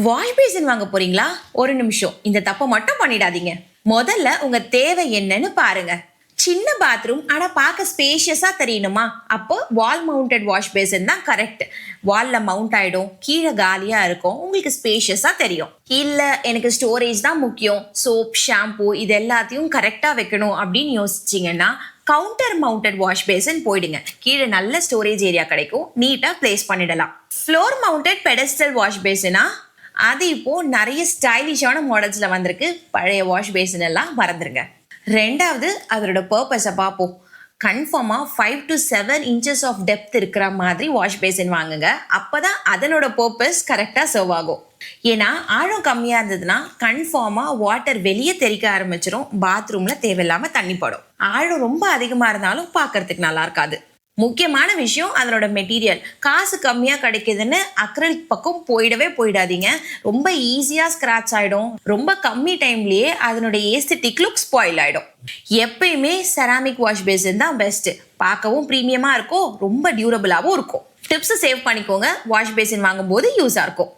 Wash basin வாங்க போறீங்களா? ஒரு நிமிஷம், இந்த தப்பை மட்டும் பண்ணிடாதீங்க. முதல்ல உங்க தேவை என்னன்னு பாருங்க. சின்ன பாத்ரூம் ஆனா பார்க்க ஸ்பேஷியஸா தெரியணுமா? அப்போ வால் மவுண்டட் வாஷ் பேசின் தான் கரெக்ட். வால்ல மவுண்ட் ஆயிடும், கீழே காலியா இருக்கும், உங்களுக்கு ஸ்பேஷியஸா தெரியும். இல்ல எனக்கு ஸ்டோரேஜ் தான் முக்கியம், சோப் ஷாம்பு இது எல்லாத்தையும் கரெக்டா வைக்கணும் அப்படின்னு யோசிச்சீங்கன்னா கவுண்டர் மவுண்டட் வாஷ் பேசின் போயிடுங்க. கீழே நல்ல ஸ்டோரேஜ் ஏரியா கிடைக்கும், நீட்டா பிளேஸ் பண்ணிடலாம். ஃப்ளோர் மவுண்டட் பெடஸ்டல் வாஷ் பேசினா அது இப்போ நிறைய ஸ்டைலிஷான மாடல்ஸ்ல வந்திருக்கு. பழைய வாஷ் பேசின் எல்லாம் மறந்துருங்க. ரெண்டாவது, அதோட பர்பஸை பார்ப்போம். கன்ஃபார்மாக 5 to 7 inches ஆஃப் டெப்த் இருக்கிற மாதிரி வாஷ் பேசின் வாங்குங்க. அப்போதான் அதனோட பர்பஸ் கரெக்டாக சர்வ் ஆகும். ஏன்னா ஆழம் கம்மியாக இருந்ததுன்னா கன்ஃபார்மாக வாட்டர் வெளியே தெறிக்க ஆரம்பிச்சிடும், பாத்ரூமில் தேவையில்லாமல் தண்ணி படும். ஆழம் ரொம்ப அதிகமாக இருந்தாலும் பார்க்கறதுக்கு நல்லா இருக்காது. முக்கியமான விஷயம் அதனோட மெட்டீரியல். காசு கம்மியாக கிடைக்குதுன்னு அக்ரிலிக் பக்கம் போயிடாதீங்க. ரொம்ப ஈஸியாக ஸ்க்ராட்ச் ஆகிடும். ரொம்ப கம்மி டைம்லேயே அதனுடைய ஏஸ்தட்டிக் லுக் ஸ்பாயில் ஆகிடும். எப்பயுமே செராமிக் வாஷ் பேசின் தான் பெஸ்ட்டு. பார்க்கவும் ப்ரீமியமாக இருக்கும், ரொம்ப டியூரபிளாகவும் இருக்கும். டிப்ஸை சேவ் பண்ணிக்கோங்க, வாஷ் பேசின் வாங்கும்போது யூஸாக இருக்கும்.